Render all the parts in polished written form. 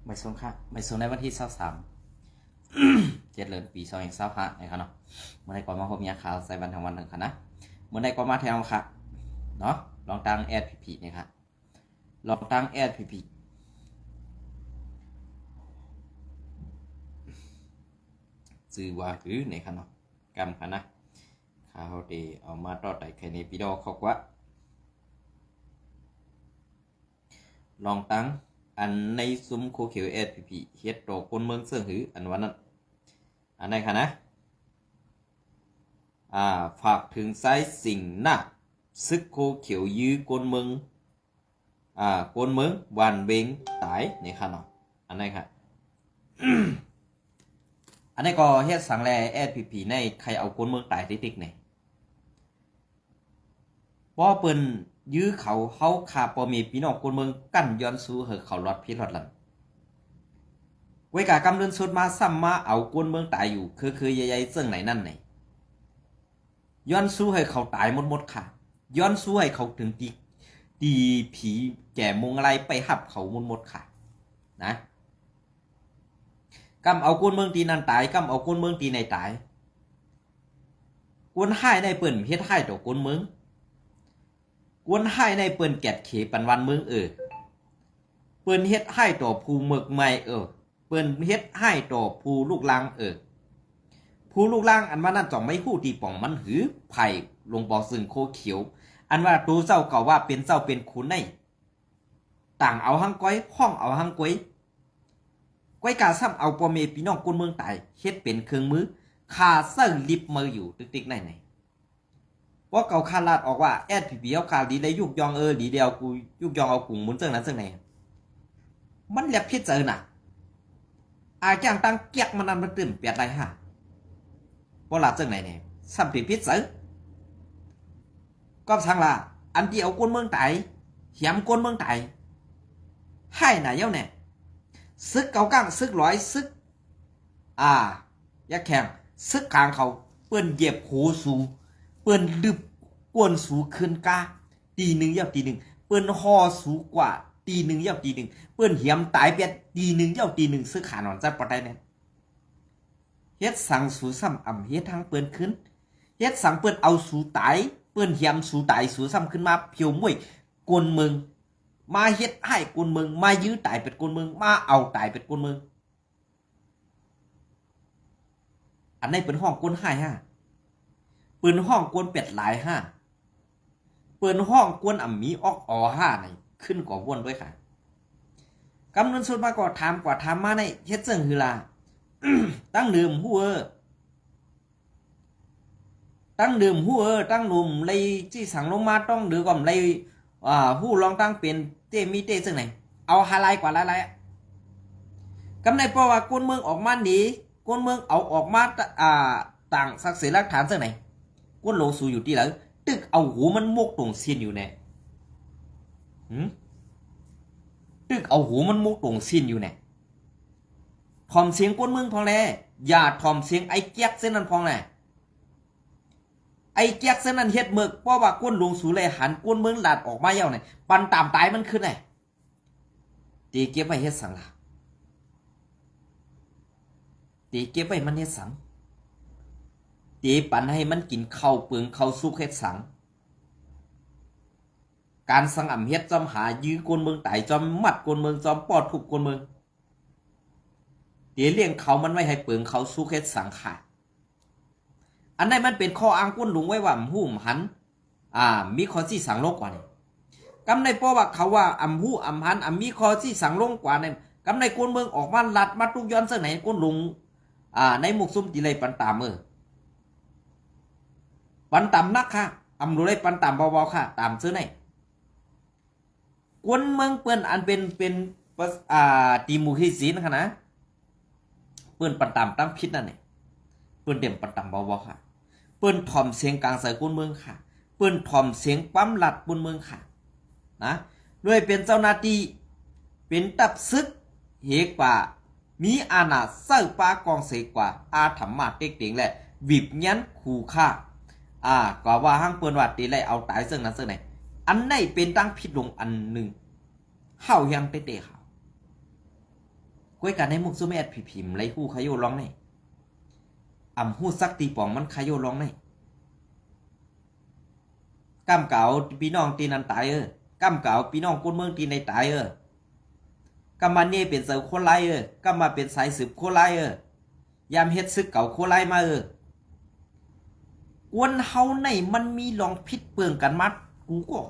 ไม่ส่งค่ะไม่ส่งในวันที่23เจ็ดเดือนปี2025นะครับเนาะเมื่อใดก็มาพบยาข่าวใส่บันทั้งวันหนึ่งค่ะนะเมื่อใดก็มาแถวค่ะเนาะลองตั้งแอดพีนี่ครับลองตั้งแอดพีซื้อว่าหรือในค่ะเนาะกำค่ะนะข่าวเดเอามาต่อแต่แค่นี้พี่ดอเขาว่าลองตั้งอันในซุ้มโคเขียวแอดพีเฮ็ดดอกคนเมืองเสื่องหืออันวันนั้นอันไหนค่ะนะฝากถึงสายสิ่งหน้าซึกโคเขียวยื้อกวนเมืองกวนเมืองวันเบงตายนี่ค่ะเนาะอันไหนค่ะ อันนี้ก็เฮ็ดสังแลแอดพีในใครเอากวนเมืองตายติ๊กๆเนี่ยป้อเปิ้นยื้อเขาเฮาขาปอมีพี่น้องกวนเมืองกั้นย้อนสู้เหอเขารอดพี่รอดหลันไว้กากำเดินสุดมาซ้ำมาเอากวนเมืองตายอยู่คือใหญ่ๆเสื่องไหนนั่นไหนย้อนสู้ให้เขาตายหมดค่ะย้อนสู้ให้เขาถึงตีผีแก่มงอะไรไปหับเขาหมดค่ะนะกำเอากวนเมืองตีนั่นตายกำเอากวนเมืองตีในตายกวนให้ในเปิ่นเฮ็ดให้ต่อกวนเมืองกวนให้ในเปิ่นแกดเขปันวันเมืองเเปิ่นเฮ็ดให้ต่อภูเมือกใหม่เปิ้นเฮ็ดให้ต่อผู้ลูกลางผู้ลูกลางอันว่านั่นจ่องไม่ฮู้ตีป่องมันหือไผ่ลงบ่อซึ่งโคเขียวอันว่าตูเจ้าก็ว่าเป็นเจ้าเป็นคุณในต่างเอาหังก้อยห้องเอาหังก้อยกาซ้ำเอาปอเมพี่น้องคนเมืองตายเฮ็ดเป็นเครื่องมือคาเซิงลิบมืออยู่ติ๊กๆไหนเพราะเก่าคาลาดออกว่าแอดพี่เอาคาดีได้ยุกยองดีเดียวกูยุกยองเอากุ่งหมุนเซิงนั้นเซิงไหนมันแลบพิจารณาจ้างตั้งเกียกมันนั่นมันตื่นเปียดไรฮะบ่หลับจังไหนเนี่ยซ้ำผิดพิษซื้อก็สั่งละอันที่เอาคนเมืองไต่เหียมคนเมืองไต่ให้ไหนเย้าเนี่ยซึกเก่ากั้งซึกร้อยซึกยักแข่งซึกกลางเขาเปื้อนเหยียบโหสูเปื้อนดึบกวนสูขึ้นกาตีหนึ่งเย้าตีหนึ่งเปื้อนห่อสูกว่าตีหนึ่งเย้าตีหนึ่งเปื้อนเหียมตายเปียดตีหนึ่งเย้าตีหนึ่งซื้อขาหนอนจัดปอได้เนี่ยเฮ็ดสั่งสูซ้ำอ่ำเฮ็ดทางเปิ้นขึ้นเฮ็ดสั่งเปิ้นเอาสูตายเปิ้นเหียมสูตายสูซ้ำขึ้นมาเพียวมวยกวนเมืองมาเฮ็ดให้กวนเมืองมายื้อตายเป็ดกวนเมืองมาเอาตายเป็ดกวนเมืองอันนี้เป็นห้องกวนให้ฮะเปิ้นห้องกวนเป็ดหลายฮะเปิ้นห้องกวนอ่ำมีออกอห้านี่ขึ้นกว่าวนด้วยค่ะกำนันสุดมาก็ถามกว่าถามมาในเฮ็ดจังหือล่ะตั้งดื่มหัวตั้งดื่มหัวตั้งหนุ่มเลยที่สั่งลงมาต้องดื้อก่อนเลยหู้ลองตั้งเป็นเตมีเตจังไหนเอาฮาไลกว่าหลายๆกำในเพราะว่ากวนเมืองออกมาดีกวนเมืองเอาออกมาต่างศักดิ์ศรีหลักฐานจังไหนกวนโลสูอยู่ที่หลังตึกเอาหูมันมุกตรงเสียนอยู่แน่ตึกเอาหูมันมุกตรงเสียนอยู่แน่ทอมเสียงกวนเมืองพองแลอย่าทอมเสียงไอ้แก๊กเส้นนั้นพองแลไอ้แก๊กเส้นนั้นเฮ็ดเมือกเพราะว่ากวนหลวงสูเลยหันกวนเมืองหลาดออกมาเย้าเนี่ยปันตามตายมันขึ้นไงตีเก็บไว้เฮ็ดสังล่ะตีเก็บไว้มันเฮ็ดสังตีปันให้มันกินข้าวเปลืองข้าวสุกเฮ็ดสังการสังอ่ำเฮ็ดจอมหายื้อกวนเมืองตายจอมมัดกวนเมืองจอมปอดทุบกวนเมืองเลี้ยงเขามันไม่ให้เปลืองเขาสู้เฮ็ดสังขาดอันนั้นมันเป็นข้ออ้างก้นหลวงไว้ว่าหู้หันมีข้อที่สั่งลงกว่านี่กำในเพราะว่าเขาว่าหู้หันมีข้อที่สั่งลงกว่านี่กำในก้นเมืองออกมาลัดมาทุกย้อนเส้นไหนก้นหลวงในหมุกซุ่มตีเลยปันตามปันตามนักค่ะรู้เลยปันตามเบาๆค่ะตามซื้อไหนก้นเมืองเปิ้นอันเป็นตีมูฮิซีนค่ะนะเปิ้นปันตามตั้งพิษนั่นเนี่ยเปิ้นเต็มปันตามเบาๆค่ะเปิ้นถ่อมเสียงกลางใส่กวนเมืองค่ะเปิ้นถ่อมเสียงปั๊มหลัดกวนเมืองค่ะนะด้วยเป็นเจ้าหน้าที่เป็นตับซึกเหกว่ามีอาณาเสิร์ปากองเสกว่าธรรมะเต็กเต็งแหละบีบยันขู่ฆ่าก็ว่าห้างเปิ้นว่าตีไล่เอาตายซึ่งนั้นซึ่งไหนอันไหนเป็นตั้งพิษลงอันหนึ่งเฮายังเตะเขา ก้วยกันในมุกซุแม่ผีพิมไรหู้ขยโยร้องในอ่ำหู้ซักตีป่องมันขยโยร้องในกำเก่าพี่น้องตีนันตายกำเก่าพี่น้องคนเมืองตีในตายกำมาเนี่ยเป็นเสือโคไลกำมาเป็นสายสืบโคไลยามเฮ็ดซึกเก่าโคไลมากวนเฮาในมันมีลองพิษเปลืองกันมัดกูก็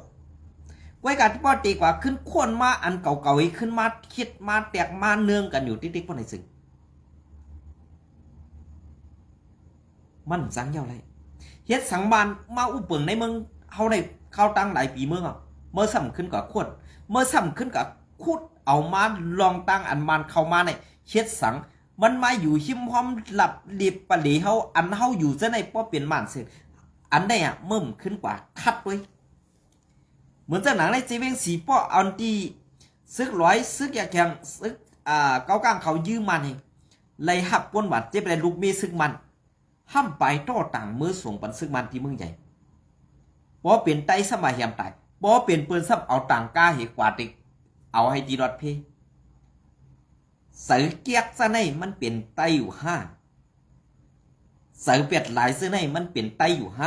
ไว้กันที่ป้อตีกว่าขึ้นขวนมาอันเก่าๆอีกขึ้นมาคิดมาแตกมาเนืองกันอยู่ติ๊กๆป้อในสึงมันสังเยาไรเฮ็ดสังบานมาอุเปิงในเมืองเฮาได้เข้าตั้งหลายปีเมืองเมื่อซ้ำขึ้นกับขวดเมื่อซ้ำขึ้นกับคุดเอามาลองตั้งอันมันเข้ามาในเฮ็ดสังมันมาอยู่หิมพร้อมหลับดิบปะเหลเฮาอันเฮาอยู่ซะในป้อเปลี่ยนม่านเสร็จอันได้เมิ่มขึ้นกว่าคัดไว้เหมือนเจ้าหนังในเจเวงสีป้ออันที่ซึกร้อยซึกอยากแข่งซึกเก้ากลางเขายืมมันเองเลยหับปนหวัดเจ็บเลยลูกเมียซึกมันห้ามไปโต้ต่างมือส่งปันซึกมันที่เมืองใหญ่ป้อเปลี่ยนไตสมัยยามตายป้อเปลี่ยนปืนซ้ำเอาต่างกาเหกว่าติกเอาให้ตีรอดเพเสือเกียกซะในมันเปลี่ยนไตอยู่5เสือเปียดหลายซะในมันเปลี่ยนไตอยู่5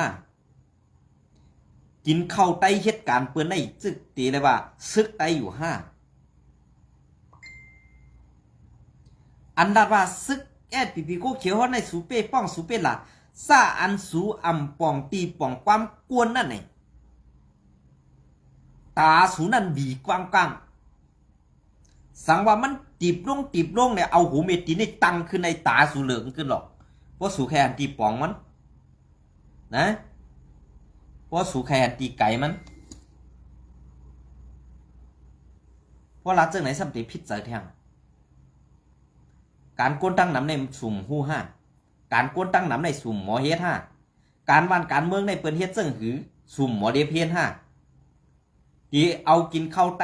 กินเข้าไตเหตุการณ์เปื้อนในซึกตีเลยว่าซึกไตอยู่5อันดับว่าซึกแอดปีโกเขียวในสูเป้ป้องสูเป้ละซาอันสูอ่ำป่องตีป่องความกวนนั่นไงตาสูนั่นบีกว้างสังว่ามันตีบลงเนี่ยเอาหูเมตีนี่ตั้งขึ้นในตาสูเหลืองขึ้นหรอกเพราะสูแค่อันตีป่องมันนะเพราะสูแค่อันตีไก่มันเพราะรัดเจ้าไหนสัมติพิษใจแทงการก้นตั้งน้ำในสุ่มหู้5การก้นตั้งน้ำในสุ่มหมอเฮ็ด5การวันการเมืองในเปิ้นเฮ็ดเจิ้งหือสุ่มหมอเดเพียน5ที่เอากินเข้าไต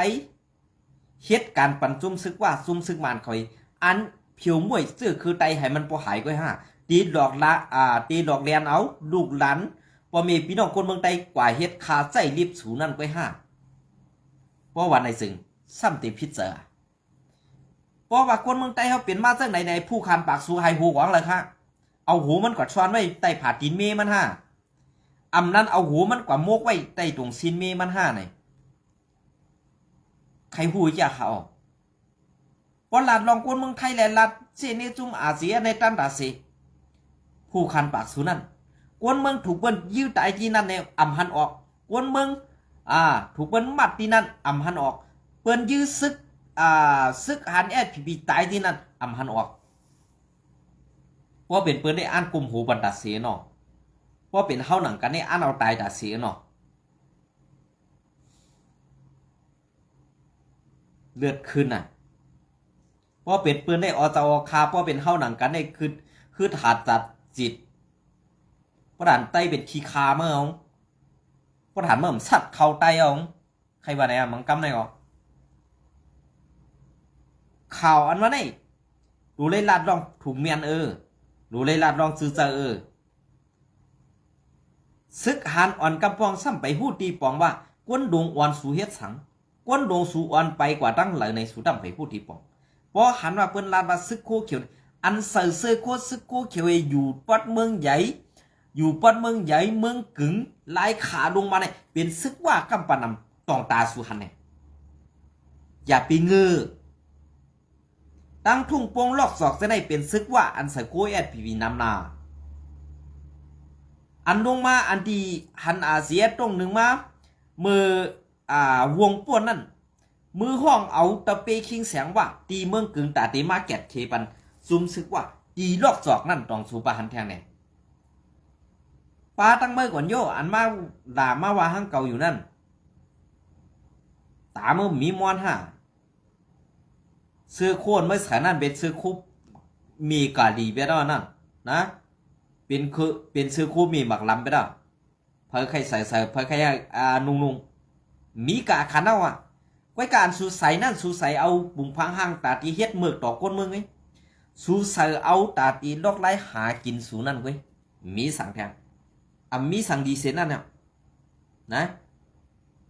เฮ็ดการปั่นจุ่มซึกว่าซุ่มซึกมานคอยอันเพียวมวยซื้อคือไตให้มันบ่หายก้อยตีดอกละตีดอกแลนเอาลูกหลานบ่มีพี่น้องคนเมืองไตกว่าเฮ็ดคาใจรีบสูนั่นก้อยเพราะว่าในซึ่งซ้ำติพิษเจอเพราะว่าคนเมืองไตเขาเปลี่ยนมาจังไหนในผู้คันปากสูไฮหูหวังเลยค่ะเอาหูมันกว่าช้อนไว้ใต้ผาตีนเมมันอำนั้นเอาหูมันกว่าโมกไว้ใต้ตรงซีนเมมันไหนใครหูจะเขาพอหลาดลองกวนเมืองไทยแลนด์หลาดเซเนจุมอาเซียในตันดาเซผู้คันปากสูนั่นกวนเมืองถูกเปิ้นยื้อตายที่นั่นในอำหันออกกวนเมืองถูกเปิ้นมัดที่นั่นอำหันออกเปิ้นยื้อซึกหันSPPตายที่นั่นอำหันออกเพราะเป็นเปิ้นได้อ่านกลุ่มหูบันดาเสียเนาะเพราะเป็นเฮาหนังกันได้อ่านเอาตายดาเสียเนาะเลือดขึ้นเพราะเป็นเปิ้นได้อจอคาเพราะเป็นเฮาหนังกันได้คือถาดจัดจิตเพราะด่านไตเป็นขี้คาเมื่อเพราะฐานเมื่อมสัตว์เข้าไตใครว่าไหนมังกำไหนข่าวอันว่านี่ดูเลยลาดลองถูกเมียนดูเลยลาดลองซื้อเจอซึกหันอ่อนกำปองซ้ำไปหู้ตีปองว่ากวนดวงอ่อนสู่เฮ็ดสังกวนดวงสู่อ่อนไปกว่าตั้งหลายในสู่ดำไปหู้ตีปองเพราะหันว่าเปิ้นลาดว่าซึกโคเขียวอันเสือเสือโคซึกโคเขียวอยู่ปัดเมืองใหญ่อยู่ปัดเมืองใหญ่เมืองกึ๋งลายขาลงมาเนี่ยเป็นซึกว่ากำปานำตองตาสู่หันเนี่ยอย่าไปเงือตั้งทุ่งโป่งลอกศอกจะได้เป็นซึกว่าอันใส่โคSPPนำนาอันลงมาอันที่หันอาเซียตรงหนึ่งมามือวงป่วนนั่นมือห้องเอาตะเปคิงแสงว่าตีเมืองกึ่งตาตีมาแกดเคปันซุ่มซึกว่าตีลอกศอกนั่นต้องสู่ปะหันแทงเนี่ยปาตั้งเมื่อก่อนโยอันมาด่ามาว่าห้างเก่าอยู่นั่นตาเมื่อมีมอนเสื้อโคนไม่ใส่นั่นเป็นเสื้อคุบมีกาดีไปแล้วนั่นนะเป็นเสื้อคุบมีหมักลำไปแล้วเพื่อใครใส่เพื่อใครนุ่งมีกาขันเอาไว้การสูใส่นั่นสูใส่เอาบุงพังห้างตาตีเฮ็ดเมือกต่อก้นเมืองไงสูใส่เอาตาตีลอกไล่หากินสูนั่นไว้มีสังแทงมีสังดีเสียนั่นเนี่ยนะ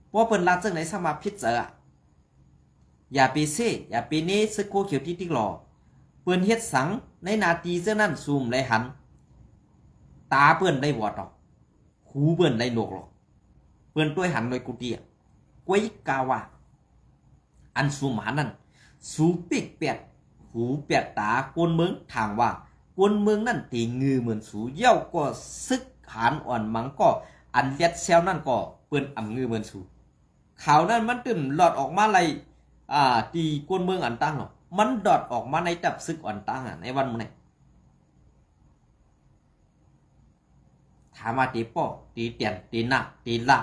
เพราะเป็นลาจังไหนสมาพิษเจออย่าไปเซ่อย่าไปเนซึกโคเขียวที่ติ๊กหล่อ เปิ้นเฮ็ดสังในนาทีเสื้อนั่นซูมเลยหันตาเปิ้นได้บอดหรอกหูเปิ้นได้หนวกหรอกเปิ้นต้วยหันเลยกูเตียกวยกาว่าอันซูมหันนั่นสูปิกเปียดหูเปียดตากวนเมืองทางว่ากวนเมืองนั่นตีงือเหมือนสูเย้าก็ซึกหานอ่อนมังก็อันเลียดเซลนั่นก็เปิ้นอ่ำงือเหมือนสูข่าวนั้นมันตื่นหลอดออกมาไรตีกวนเมืองอันตั้งหรอมันดอดออกมาในจับซึกอ่อนตั้งในวันมื้อไหนถามว่าตีป้อตีเตียนตีหนักตีละ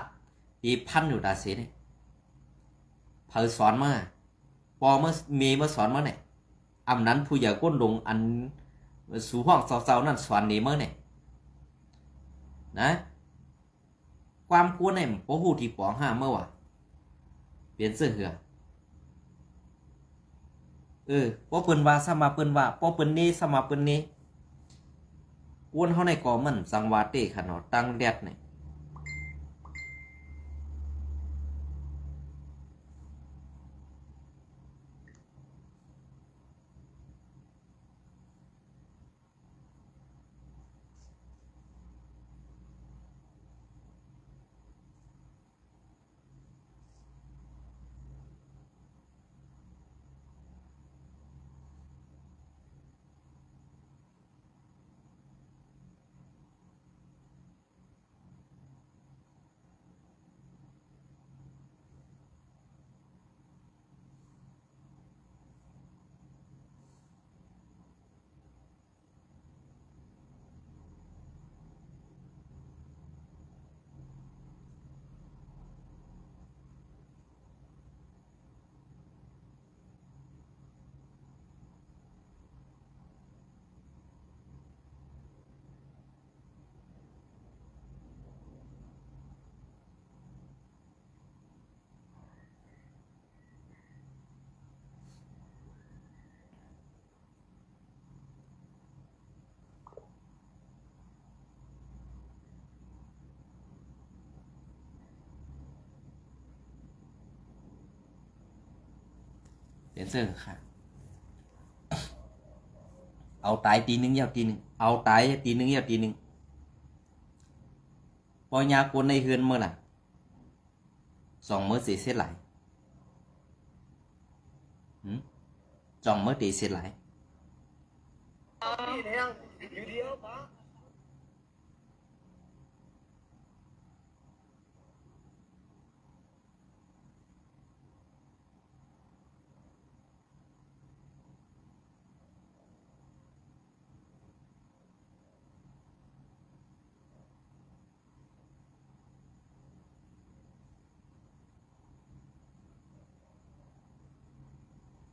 ตีพันอยู่ตาเสียเนี่ยเผยสอนมาปอเมื่อเมย์มาสอนมาเนี่ยอำนั้นผู้ใหญ่ก้นลงอันสู่ห้องเศร้าๆนั่นสอนนี่เมื่อเนี่ยนะความกลัวเนี่ยพอหูที่ปองห้าเมื่อวะเปลี่ยนเสื้อเหือพอเปิ้นว่าสมาเปิ้นว่าพอเปิ้นนี้สมาเปิ้นนี้กวนเฮาในก่อมันสังวาเตขนาดตั้งแดดเนี่ยเปลี่ยนเสื้อค่ะเอาตายตีหนึ่งยาวตีหนึ่งเอาตายตีหนึ่งยาวตีหนึ่งพอยากวนในเฮือนเมื่อไหร่2 มื้อสิเสร็จหลาย2 มื้อตีเสร็จหลาย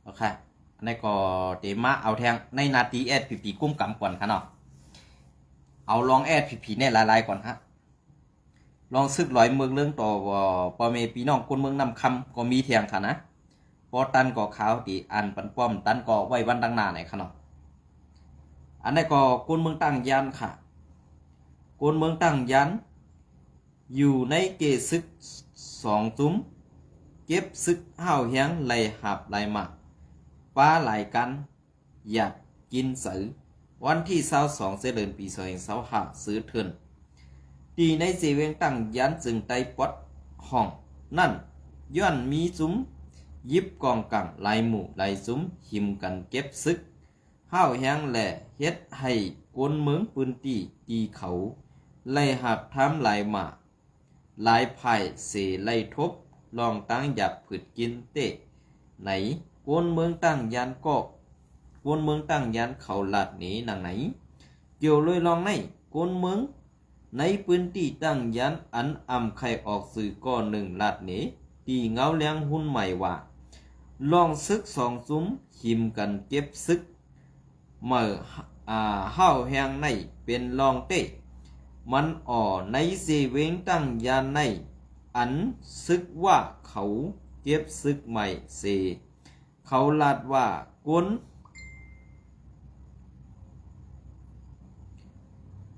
โอเคอันนี้ก็เดมาเอาแทงในนาทีแอดผีกุ้มกำก่อนค่ะเนาะเอาลองแอดผีเนี่ยหลายๆก่อนฮะลองซึกลอยเมืองเรื่องต่อปอเมปีน้องคนเมืองนำคำก็มีเทียงค่ะนะพอตันก็ขาวตีอันปันป้อมตันก็ไว้วันดังหน้าไหนค่ะเนาะอันนี้ก็คนเมืองตั้งยันค่ะคนเมืองตั้งยันอยู่ในเกซึก2 ตุ้มเก็บซึกห้าวเฮียงไหลหับไหลมาป้าไหลกันอยากกินสือวันที่22เดือนปี2525ซื้อเถื่อนตีในเสเวงตั้งยันจึงไตปอดห้องนั่นย้อนมีซุ้มยิบกองกังไหลหมู่ไหลซุ้มหิมกันเก็บซึกห้าวเฮียงแหล่เฮ็ดให้กวนเมืองปืนตีเขาไหลหับทำไหลมาหลายไผ่เสไลทบลองตั้งหยับผืดกินเตะไหนกวนเมืองตั้งยันก็กวนเมืองตั้งยันเขาหลัดหนีนางไหนเกี่ยวเลยลองในกวนเมืองในพื้นที่ตั้งยันอันอำใครออกสื่อก้อนหนึ่งหลัดหนีตีเงาเลี้ยงหุ้นใหม่ว่าลองซึก2 ซุ้มหิมกันเก็บซึกเมื่อห้าวแหงในเป็นลองเตะมันในเสเวงตั้งยานในอันซึกว่าเขาเก็บซึกใหม่เสเขาลาดว่ากวน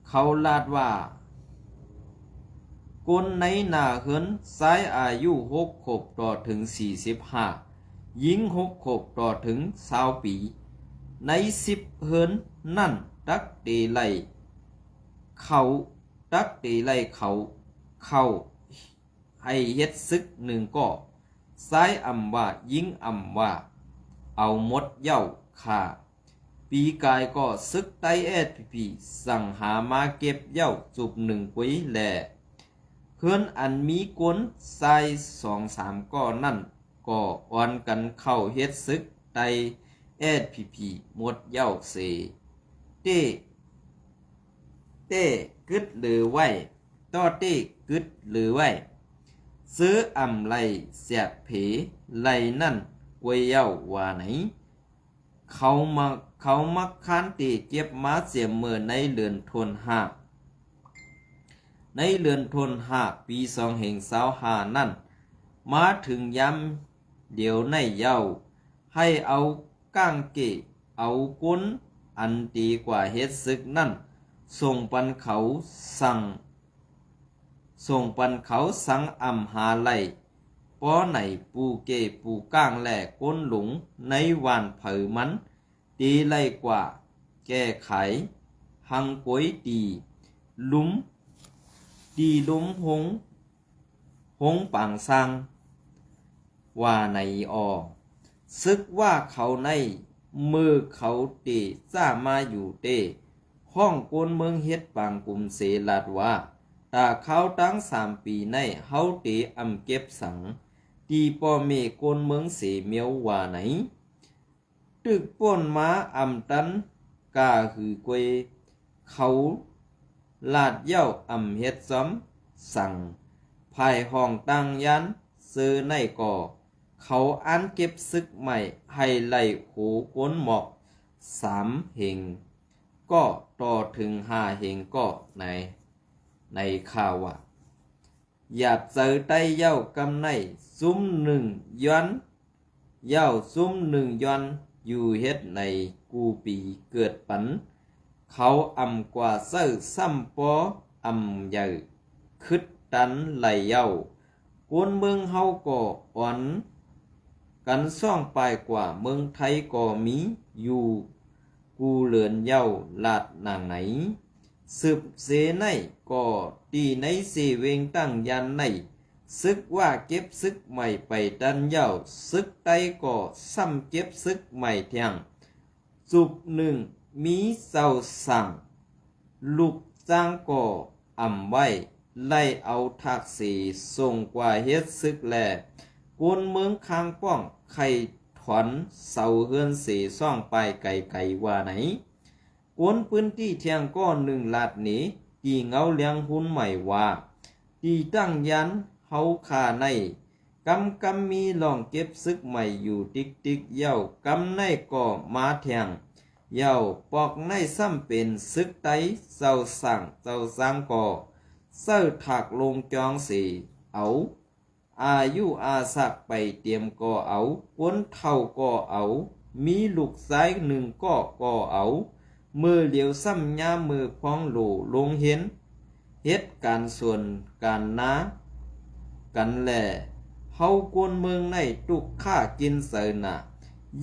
เขาลาดว่ากวนในหน้าเหินซ้ายอายุ6 ขวบต่อถึง45หญิง6 ขวบต่อถึง20 ปี ใน10 เหินนั่นตักเตไลเขาตักเตไลเขาให้เฮ็ดซึกหนึ่งก็ซ้ายอำว่ายิงอำว่าเอาหมดเหย้าค่ะปีกายก็ซึกไตเอสพีสั่งหามาเก็บเหย้าจุบหนึ่งไว้แหล่เพื่อนอันมีกวนทราย2-3ก้อนั่นก็อ่อนกันเข้าเฮ็ดซึกไตเอสพีหมดเหย้าเสเต้กึดหรือไว้ต่อเต้กึดหรือไว้ซื้ออำไลเสียเพไลนั่นไว้เย้าว่าไหนเขามักค้านตีเก็บมาเสียมือในเดือนธันวาในเดือนธันวาปี2525นั่นมาถึงย้ำเดี๋ยวในเย้าให้เอาก้างเกะเอาก้นอันดีกว่าเฮ็ดซึกนั่นส่งปันเขาสั่งอำหาไลป้อไหนปูเกปูก้างแหล่ก้นหลงในวานเผอมันตีไล่กว่าแก้ไขหังกวยตีลุมหงปางสังว่าในซึกว่าเขาในมือเขาเตซ่ามาอยู่เตห้องกวนเมืองเฮ็ดปางกลุ่มเสลาดว่าตาเขาตั้ง3 ปีในเฮาเตอำเก็บสังตีป่อเมกวนเมืองเสเมียวว่าไหนตึกป่นมาอำตันกาหือกวยเขาลาดเย้าอำเฮ็ดซ้อมสั่งภายห้องตั้งยันซื้อในก่อเขาอันเก็บซึกใหม่ให้ไล่โหกวนหมอก3 เหงก็ต่อถึง5 เหงก็ในข่าวว่าหยาบเจอใต้เย้ากำในซุ้ม1 ย้อนเย้าซุ้ม1 ย้อนอยู่เฮ็ดในกูปีเกิดปันเขาอำกว่าเซ้อซ้ำปออำใหญ่คึดตันไหลเย้ากวนเมืองเฮาก็อ่อนกันซ่องปลายกว่าเมืองไทยก็มีอยู่กูเหลือนเย้าลาดนางไหนสืบเสในก็ตีในเสเวงตั้งยันในซึกว่าเก็บซึกใหม่ไปดันเย้าซึกไตก็ซ้ำเก็บซึกใหม่เทียงจุบ1มีเศร้าสั่งลูกจ้างก็อำไว้ไล่เอาทักษีส่งกว่าเฮ็ดซึกแลกวนเมืองคางป้องไข่ถอนเสาเฮือนเสซ่องไปไกลว่าไหนกวนพื้นที่เทียงก้อน1 ลาดหนีตีเงาเลี้ยงหุ้นใหม่ว่าตีตั้งยันเฮาขาในกำมีลองเก็บซึกใหม่อยู่ติ๊กเย้ากำในก็มาเทียงเย้าปอกในซ้ำเป็นซึกไตเจ้าสั่งก็เซ้อถักลงจองสีเอาอายุอาสักไปเตรียมก็เอากวนเท่าก็เอามีลูกซ้าย1ก็เอามือเหลียวซ้ำยามมือพองโหลลงเห็นเฮ็ดการส่วนการนากันแหล่เฮากวนเมืองในตุกฆ่ากินเสน่ะ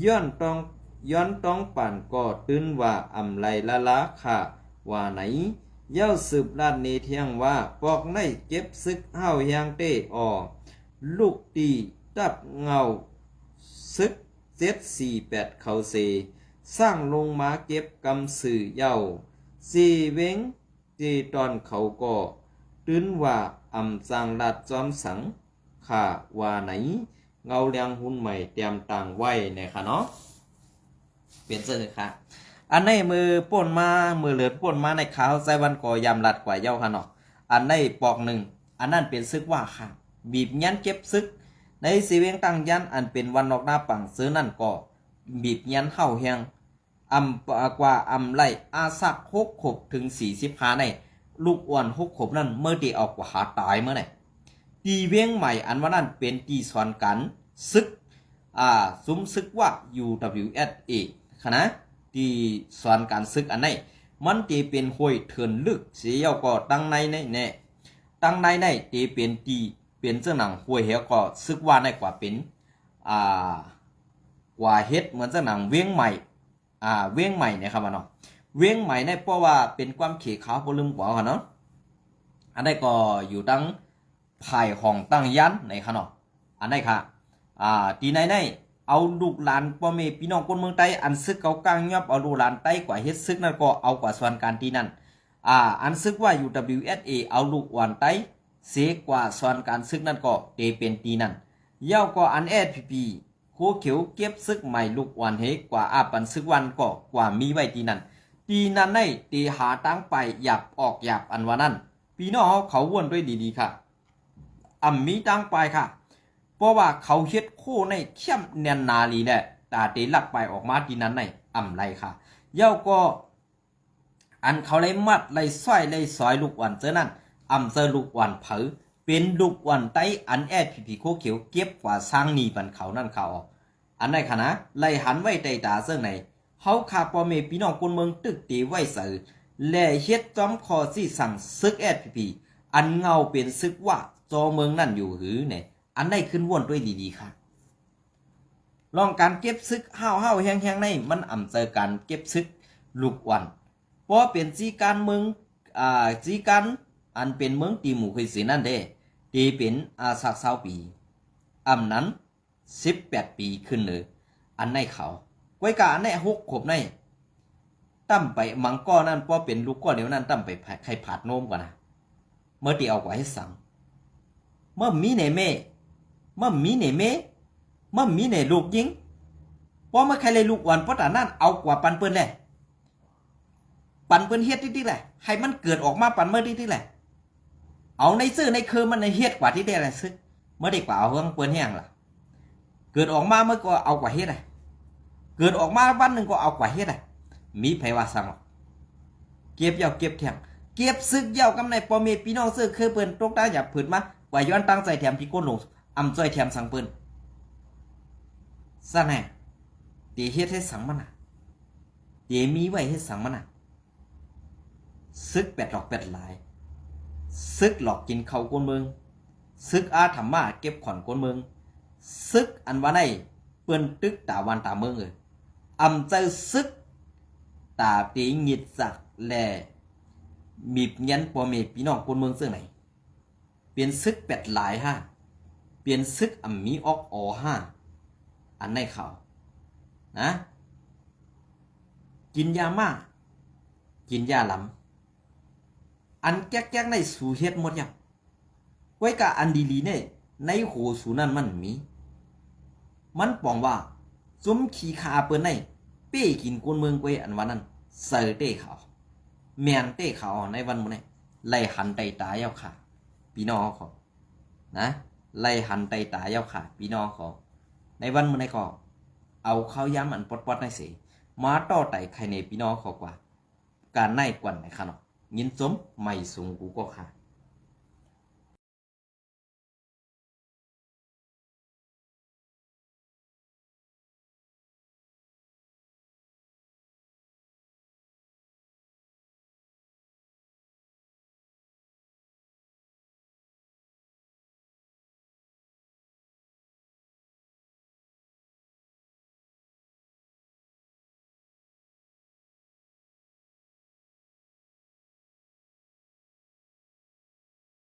ย้อนต้องป่านก็ตื้นว่าอำไลละค่ะว่าไหนเย้าสืบลาดนี้เที่ยงว่าปอกในเก็บซึกเฮาแฮงเต้ลูกตีตับเงาซึก748เขาเสสร้างลงมาเก็บกำสื่อเย้าสีเวงตีตอนเขาก็ตื้นว่าอำสร้างลาดจอมสังค่ะว่าไหนเงาเลียงหุ้นใหม่เตรียมต่างไว้นะคะเนาะเปลี่ยนเสื้อค่ะอันในมือป่นมามือเหลือป่นมาในขาวใจวันก่อยำลัดกว่าเย้าค่ะเนาะอันในปอก1อันนั้นเป็นซึกว่าค่ะบีบยันเก็บซึกในสีเวียงตั้งยันอันเป็นวันนอกหน้าปังซื้อนั่นก็บีบยันเฮาเฮียงอำกว่าอำไล่อาสัก6 ขบถึง45ในลูกอ้วน6 ขบนั่นเมื่อตีออกกว่าหาตายเมื่อไหร่ตีเวียงใหม่อันว่านั่นเป็นตีสอนกันซึกซุ้มซึกว่า UWSA คณะตีสอนการซึกอันไหนมันตีเป็นห้วยเถื่อนลึกเสียก็ตั้งในแน่ตั้งในตีเป็นเป็นเจ้าหนังห้วยเหี่ยวก็ซึกว่าในกว่าเป็นกว่าเฮ็ดเหมือนเจ้าหนังเวียงใหม่ เว้งใหม่เนี่ยครับเนาะเว้งใหม่เนี่ยเพราะว่าเป็นความเขขาวบ่ลืมกว่าค่ะเนาะอันนี้ก็อยู่ตั้งภายห้องตั้งยันในค่ะเนาะอันนี้ค่ะตีในเอาลูกหลานพ่อแม่พี่น้องคนเมืองใต้อันซึกเขากลางยับเอาลูกหลานใต้กว่าเฮ็ดซึกนั่นก็เอากว่าส่วนการตีนั้นอันซึกว่า UWSA เอาลูกหวานใต้เสียกว่าส่วนการซึกนั่นก็เตเป็นตีนั้นเย้าก็อันSPPโคเขียวเก็บซึกใหม่ลูกหวานเฮกว่าปันซึกวันก็กว่ามีไว้ตีนั้นในตีหาตั้งไปหยับออกหยับอันว่านั้นพี่น้องเขาวนด้วยดีๆค่ะมีตั้งไปค่ะเพราะว่าเขาเฮ็ดโคในเข้มเนียนนาลีแหละตาเตลักไปออกมาที่นั้นในไรค่ะเย้าก็อันเขาเลยมัดเลยสร้อยเลยซอยลูกวันเจอนั่นเจอลูกวันเผอเป็นลูกวันไตอันSPPโคเขียวเก็บกว่าสร้างนีบันเขานั่นเขาออกอันไหนค่ะนะเลยหันไว้ใต้ตาเสื้อไหนเขาขาพ่อแม่พี่น้องคนเมืองตึกตีไว้สื่อและเฮ็ดจอมคอที่สั่งซึกSPPอันเงาเป็นซึกว่าจอเมืองนั่นอยู่หือเนี่ยอันได้ขึ้นวนด้วยดีๆค่ะลองการเก็บซึกห้าวแห้งๆในมันเจอการเก็บซึกลูกวันเพราะเป็นจีการเมืองจีการอันเป็นเมืองตีหมู่เคยสินั่นเด้ตีเป็นสัก20 ปีนั้น18 ปีขึ้นเลยอันในเขาไว้กะอันใน6 ขวบในตั้มไปมังก้อนั่นเพราะเป็นลูกก้อเดี๋ยวนั้นตั้มไปใครผาดโน้มกว่านะเมื่อตีเอากว่าให้สั่งเมื่อมีในเมเมื่อมีในลูกยิงเพราะเมื่อใครเลยลูกวันเพราะแต่นั่นเอากว่าปันเปิ้นแหละปันเปิ้นเฮ็ดที่แหละให้มันเกิดออกมาปันเมื่อที่แหละเอาในซื้อในคือมันในเฮ็ดกว่าที่ได้อะไรซึกเมื่อได้กว่าเอาเรื่องเปิ้นแห้งล่ะเกิดออกมาเมื่อก็เอากว่าเฮ็ดเลยเกิดออกมาวันหนึ่งก็เอากว่าเฮ็ดเลยมีไผว่าสั่งหรอกเก็บยาวเก็บแถมเก็บซึกยาวกำในพ่อแม่พี่น้องซื้อคือเปิ้นตกตาหยับผืนมากว่าย้อนตั้งใจแถมพี่ก้นลงจอยแถมสั่งเปิ้นซะแน่ตีเฮ็ดให้สังมันน่ะตีมีไว้ให้สังมันน่ะซึกแปดหลอกแปดหลายซึกหลอกกินเขาก้นเมืองซึกธรรมะเก็บขอนก้นเมืองซึกอันว่าได้เปิ้นตึกตาวันตาเมืองเจอซึกตาตีหงิดสักแลมีบยันพ่อแม่พี่น้องก้นเมืองซึ่งไหนเปลี่ยนซึกแปดหลายฮะเปลี่ยนซึกมีออกห้าอันในเขานะกินยามากินยาลำอันแก๊กในสูเฮ็ดหมดยังไว้กะอันดีๆเนี่ยในโหสูนั่นมันปองว่าซุ้มขี้ขาเปิ้นในเป้กินกวนเมืองกวยอันวันนั้นเสอเต้เขาแมนเต้เขาในวันมื้อนี้ไล่หันไตตายเอาค่ะพี่น้องเขานะไล่หันไตตายเอาค่ะพี่น้องเขาในวันมื้อนี้ก็เอาข้าวย้ำอันปอดๆในเสมาต่อไตไข่ในพี่น้องเขากว่าการในกวนในค่ะเนาะยินสมไม่สูงกูก็ค่ะ